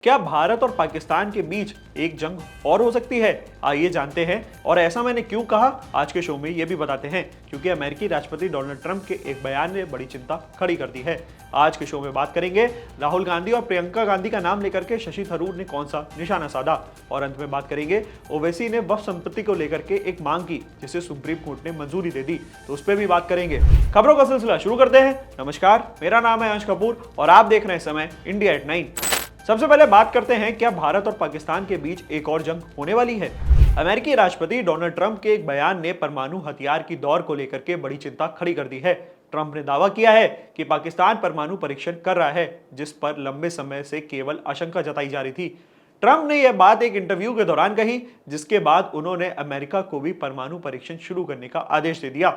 क्या भारत और पाकिस्तान के बीच एक जंग और हो सकती है? आइए जानते हैं। और ऐसा मैंने क्यों कहा, आज के शो में ये भी बताते हैं, क्योंकि अमेरिकी राष्ट्रपति डोनाल्ड ट्रंप के एक बयान ने बड़ी चिंता खड़ी कर दी है। आज के शो में बात करेंगे राहुल गांधी और प्रियंका गांधी का नाम लेकर के शशि थरूर ने कौन सा निशाना साधा, और अंत में बात करेंगे ओवैसी ने वक्फ संपत्ति को लेकर के एक मांग की जिसे सुप्रीम कोर्ट ने मंजूरी दे दी, तो उस पर भी बात करेंगे। खबरों का सिलसिला शुरू करते हैं। नमस्कार, मेरा नाम है अंश कपूर और आप देख रहे हैं समय इंडिया एट 9। सबसे पहले बात करते हैं, क्या भारत और पाकिस्तान के बीच एक और जंग होने वाली है? अमेरिकी राष्ट्रपति डोनाल्ड ट्रंप के एक बयान ने परमाणु हथियार की दौर को लेकर के बड़ी चिंता खड़ी कर दी है। ट्रंप ने दावा किया है कि पाकिस्तान परमाणु परीक्षण कर रहा है, जिस पर लंबे समय से केवल आशंका जताई जा रही थी। ट्रंप ने यह बात एक इंटरव्यू के दौरान कही, जिसके बाद उन्होंने अमेरिका को भी परमाणु परीक्षण शुरू करने का आदेश दे दिया।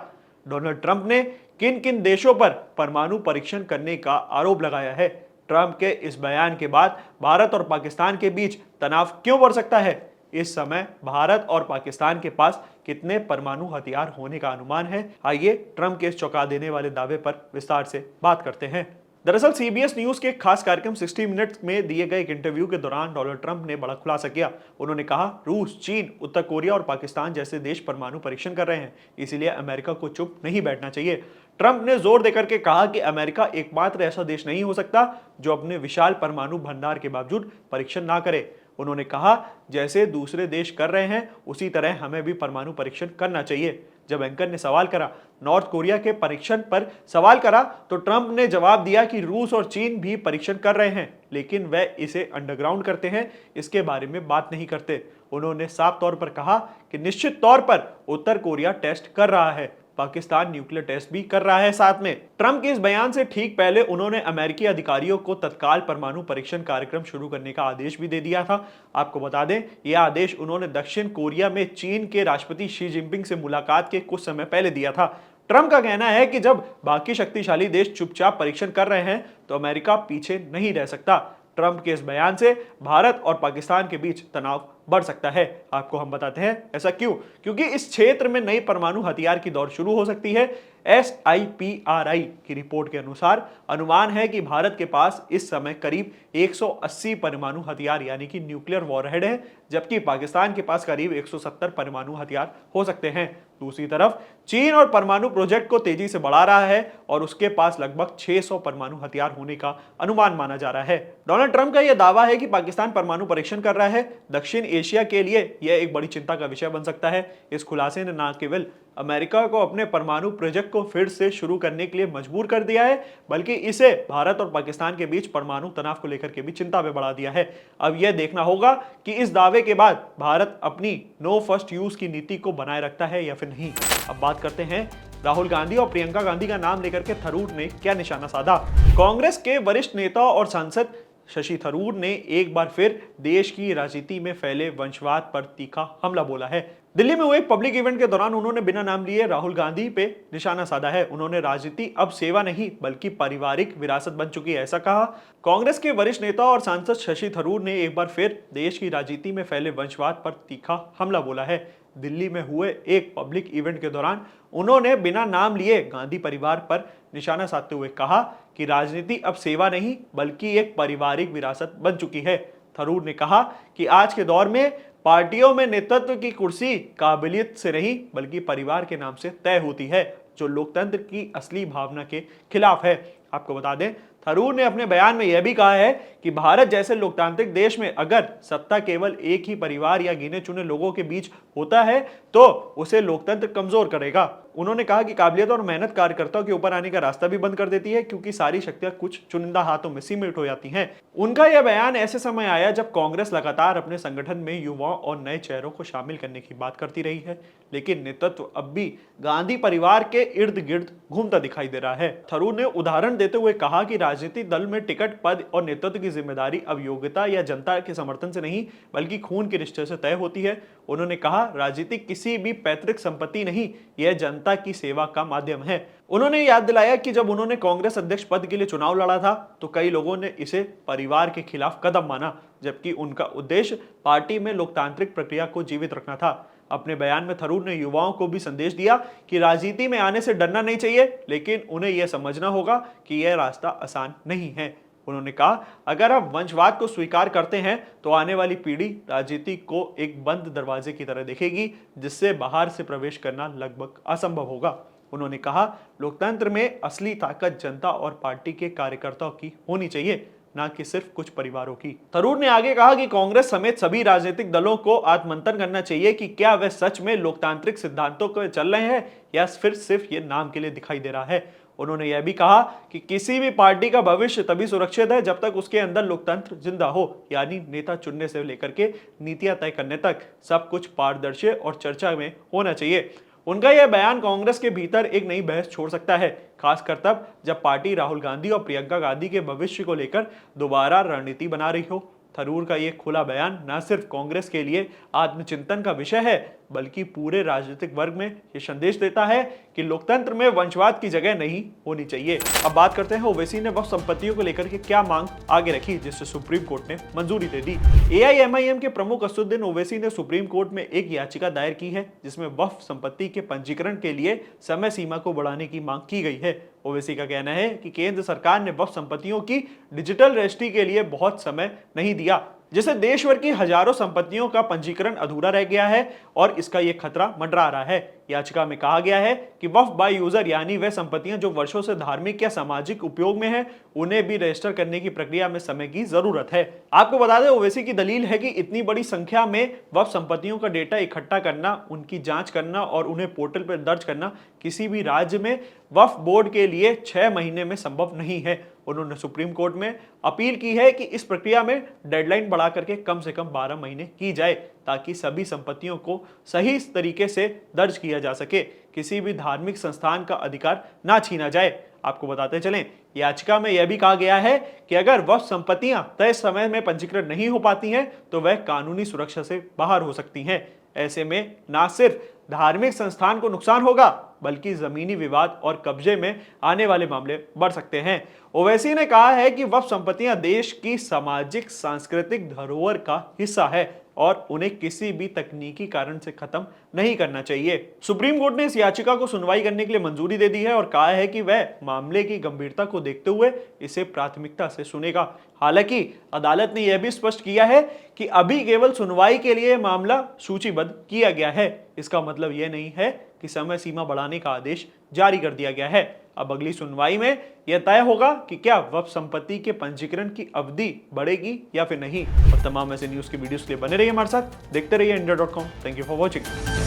डोनाल्ड ट्रंप ने किन किन देशों पर परमाणु परीक्षण करने का आरोप लगाया है? ट्रंप के इस बयान के बाद भारत और पाकिस्तान के बीच तनाव क्यों बढ़ सकता है? इस समय भारत और पाकिस्तान के पास कितने परमाणु हथियार होने का अनुमान है? आइए ट्रंप के इस चौंका देने वाले दावे पर विस्तार से बात करते हैं। दरअसल सीबीएस न्यूज के एक खास कार्यक्रम 60 मिनट्स में दिए गए एक इंटरव्यू के दौरान डोनाल्ड ट्रंप ने बड़ा खुलासा किया। उन्होंने कहा, रूस, चीन, उत्तर कोरिया और पाकिस्तान जैसे देश परमाणु परीक्षण कर रहे हैं, इसीलिए अमेरिका को चुप नहीं बैठना चाहिए। ट्रंप ने जोर देकर के कहा कि अमेरिका एकमात्र ऐसा देश नहीं हो सकता जो अपने विशाल परमाणु भंडार के बावजूद परीक्षण ना करे। उन्होंने कहा, जैसे दूसरे देश कर रहे हैं उसी तरह हमें भी परमाणु परीक्षण करना चाहिए। जब एंकर ने सवाल करा, नॉर्थ कोरिया के परीक्षण पर सवाल करा, तो ट्रंप ने जवाब दिया कि रूस और चीन भी परीक्षण कर रहे हैं, लेकिन वे इसे अंडरग्राउंड करते हैं, इसके बारे में बात नहीं करते। उन्होंने साफ तौर पर कहा कि निश्चित तौर पर उत्तर कोरिया टेस्ट कर रहा है, पाकिस्तान न्यूक्लियर टेस्ट भी कर रहा है साथ में। ट्रंप के इस बयान से ठीक पहले उन्होंने अमेरिकी अधिकारियों को तत्काल परमाणु परीक्षण कार्यक्रम शुरू करने का आदेश भी दे दिया था। आपको बता दें, यह आदेश उन्होंने दक्षिण कोरिया में चीन के राष्ट्रपति शी जिनपिंग से मुलाकात के कुछ समय पहले दिया था। ट्रंप का कहना है कि जब बाकी शक्तिशाली देश चुपचाप परीक्षण कर रहे हैं तो अमेरिका पीछे नहीं रह सकता। ट्रंप के इस बयान से भारत और पाकिस्तान के बीच तनाव बढ़ सकता है। आपको हम बताते हैं ऐसा क्यों। क्योंकि इस क्षेत्र में नई परमाणु हथियार की दौड़ शुरू हो सकती है। SIPRI की रिपोर्ट के अनुसार अनुमान है कि भारत के पास इस समय करीब 180 परमाणु हथियार यानी कि न्यूक्लियर वॉरहेड है, जबकि पाकिस्तान के पास करीब 170 परमाणु हथियार हो सकते हैं। दूसरी तरफ चीन और परमाणु प्रोजेक्ट को तेजी से बढ़ा रहा है और उसके पास लगभग 600 परमाणु हथियार होने का अनुमान माना जा रहा है। डोनाल्ड ट्रंप का यह दावा है कि पाकिस्तान परमाणु परीक्षण कर रहा है, दक्षिण एशिया के लिए यह एक बड़ी चिंता का विषय बन सकता है। इस खुलासे ने न केवल अमेरिका को अपने परमाणु प्रोजेक्ट को फिर से शुरू करने के लिए मजबूर कर दिया है, बल्कि इसे भारत और पाकिस्तान के बीच परमाणु तनाव को लेकर के भी चिंता में बढ़ा दिया है। अब यह देखना होगा कि इस दावे के बाद भारत अपनी नो फर्स्ट यूज की नीति को बनाए रखता है या फिर नहीं। अब बात करते हैं राहुल गांधी और प्रियंका गांधी का नाम लेकर के थरूर ने क्या निशाना साधा। कांग्रेस के वरिष्ठ नेता और सांसद शशि थरूर ने एक बार फिर देश की राजनीति में फैले वंशवाद पर तीखा हमला बोला है। दिल्ली में हुए एक पब्लिक इवेंट के दौरान उन्होंने बिना नाम लिए राहुल गांधी पे निशाना साधा है। उन्होंने राजनीति अब सेवा नहीं बल्कि पारिवारिक विरासत बन चुकी है, ऐसा कहा। कांग्रेस के वरिष्ठ नेता और सांसद शशि थरूर ने एक बार फिर देश की राजनीति में फैले वंशवाद पर तीखा हमला बोला है। दिल्ली में हुए एक पब्लिक इवेंट के दौरान उन्होंने बिना नाम लिए गांधी परिवार पर निशाना साधते हुए कहा कि राजनीति अब सेवा नहीं बल्कि एक पारिवारिक विरासत बन चुकी है। थरूर ने कहा कि आज के दौर में पार्टियों में नेतृत्व की कुर्सी काबिलियत से नहीं बल्कि परिवार के नाम से तय होती है, जो लोकतंत्र की असली भावना के खिलाफ है। आपको बता दें, थरूर ने अपने बयान में यह भी कहा है कि भारत जैसे लोकतांत्रिक देश में अगर सत्ता केवल एक ही परिवार या गिने चुने लोगों के बीच होता है तो उसे लोकतंत्र कमजोर करेगा। उन्होंने कहा कि काबिलियत और मेहनत कार्यकर्ताओं के ऊपर आने का रास्ता भी बंद कर देती है, क्योंकि सारी शक्तियां कुछ चुनिंदा हाथों में सीमित हो जाती हैं। उनका यह बयान ऐसे समय आया जब कांग्रेस लगातार अपने संगठन में युवाओं और नए चेहरों को शामिल करने की बात करती रही है, लेकिन नेतृत्व अब भी गांधी परिवार के इर्द गिर्द घूमता दिखाई दे रहा है। थरूर ने उदाहरण देते हुए कहा कि राजनीतिक दल में टिकट, पद और नेतृत्व की जिम्मेदारी अब योग्यता या जनता के समर्थन से नहीं बल्कि खून के रिश्ते से तय होती है। उन्होंने कहा, राजनीति किसी भी पैतृक संपत्ति नहीं, यह जनता की सेवा का माध्यम है। उन्होंने याद दिलाया कि जब उन्होंने कांग्रेस अध्यक्ष पद के लिए चुनाव लड़ा था तो कई लोगों ने इसे परिवार के खिलाफ कदम माना, जबकि उनका उद्देश्य पार्टी में लोकतांत्रिक प्रक्रिया को जीवित रखना था। अपने बयान में थरूर ने युवाओं को भी संदेश दिया कि राजनीति में आने से डरना नहीं चाहिए, लेकिन उन्हें यह समझना होगा कि यह रास्ता आसान नहीं है। उन्होंने कहा, अगर आप वंशवाद को स्वीकार करते हैं तो आने वाली पीढ़ी राजनीति को एक बंद दरवाजे की तरह देखेगी, जिससे बाहर से प्रवेश करना लगभग असंभव होगा। उन्होंने कहा, लोकतंत्र में असली ताकत जनता और पार्टी के कार्यकर्ताओं की होनी चाहिए, न कि सिर्फ कुछ परिवारों की। थरूर ने आगे कहा कि कांग्रेस समेत सभी राजनीतिक दलों को आत्ममंथन करना चाहिए कि क्या वे सच में लोकतांत्रिक सिद्धांतों को चल रहे हैं या फिर सिर्फ ये नाम के लिए दिखाई दे रहा है। उन्होंने यह भी कहा कि किसी भी पार्टी का भविष्य तभी सुरक्षित है जब तक उसके अंदर लोकतंत्र जिंदा हो, यानी नेता चुनने से लेकर के नीतियां तय करने तक सब कुछ पारदर्शी और चर्चा में होना चाहिए। उनका यह बयान कांग्रेस के भीतर एक नई बहस छोड़ सकता है, खासकर तब जब पार्टी राहुल गांधी और प्रियंका गांधी के भविष्य को लेकर दोबारा रणनीति बना रही हो। थरूर का यह खुला बयान न सिर्फ कांग्रेस के लिए आत्मचिंतन का विषय है, बल्कि पूरे राजनीतिक वर्ग में यह संदेश देता है कि लोकतंत्र में वंशवाद की जगह नहीं होनी चाहिए। अब बात करते हैं ओवैसी ने वक्फ संपत्तियों को लेकर के क्या मांग आगे रखी, जिससे सुप्रीम कोर्ट ने मंजूरी दे दी। एआईएमआईएम के प्रमुख असदुद्दीन ओवैसी ने सुप्रीम कोर्ट में एक याचिका दायर की है, जिसमें वक्फ संपत्ति के पंजीकरण के लिए समय सीमा को बढ़ाने की मांग की गई है। ओवैसी का कहना है कि केंद्र सरकार ने वक्फ संपत्तियों की डिजिटल रजिस्ट्री के लिए बहुत समय नहीं दिया, जिससे देश भर की हजारों संपत्तियों का पंजीकरण अधूरा रह गया है और इसका यह खतरा मंडरा रहा है। याचिका में कहा गया है कि वक्फ बाय यूजर यानी वह संपत्तियां जो वर्षों से धार्मिक या सामाजिक उपयोग में है, उन्हें भी रजिस्टर करने की प्रक्रिया में समय की जरूरत है। आपको बता दें, ओवैसी की दलील है कि इतनी बड़ी संख्या में वक्फ संपत्तियों का डेटा इकट्ठा करना, उनकी जांच करना और उन्हें पोर्टल पर दर्ज करना किसी भी राज्य में वक्फ बोर्ड के लिए 6 महीने में संभव नहीं है। उन्होंने सुप्रीम कोर्ट में अपील की है कि इस प्रक्रिया में डेडलाइन बढ़ा करके कम से कम 12 महीने की जाए, ताकि सभी संपत्तियों को सही तरीके से दर्ज किया जा सके, किसी भी धार्मिक संस्थान का अधिकार ना छीना जाए। आपको बताते चलें, याचिका में यह भी कहा गया है कि अगर वक्फ संपत्तियां तय समय में पंजीकृत नहीं हो पाती हैं तो वह कानूनी सुरक्षा से बाहर हो सकती हैं। ऐसे में ना सिर्फ धार्मिक संस्थान को नुकसान होगा, बल्कि जमीनी विवाद और कब्जे में आने वाले मामले बढ़ सकते हैं। ओवैसी ने कहा है कि वक्फ संपत्तियां देश की सामाजिक सांस्कृतिक धरोहर का हिस्सा है और उन्हें किसी भी तकनीकी कारण से खत्म नहीं करना चाहिए। सुप्रीम कोर्ट ने इस याचिका को सुनवाई करने के लिए मंजूरी दे दी है और कहा है कि वह मामले की गंभीरता को देखते हुए इसे प्राथमिकता से सुनेगा। हालांकि अदालत ने यह भी स्पष्ट किया है कि अभी केवल सुनवाई के लिए मामला सूचीबद्ध किया गया है। इसका मतलब यह नहीं है कि समय सीमा बढ़ाने का आदेश जारी कर दिया गया है। अब अगली सुनवाई में यह तय होगा कि क्या वक्फ संपत्ति के पंजीकरण की अवधि बढ़ेगी या फिर नहीं। और तमाम ऐसे न्यूज की वीडियोस के लिए बने रहिए हमारे साथ, देखते रहिए India dot com. Thank you for watching.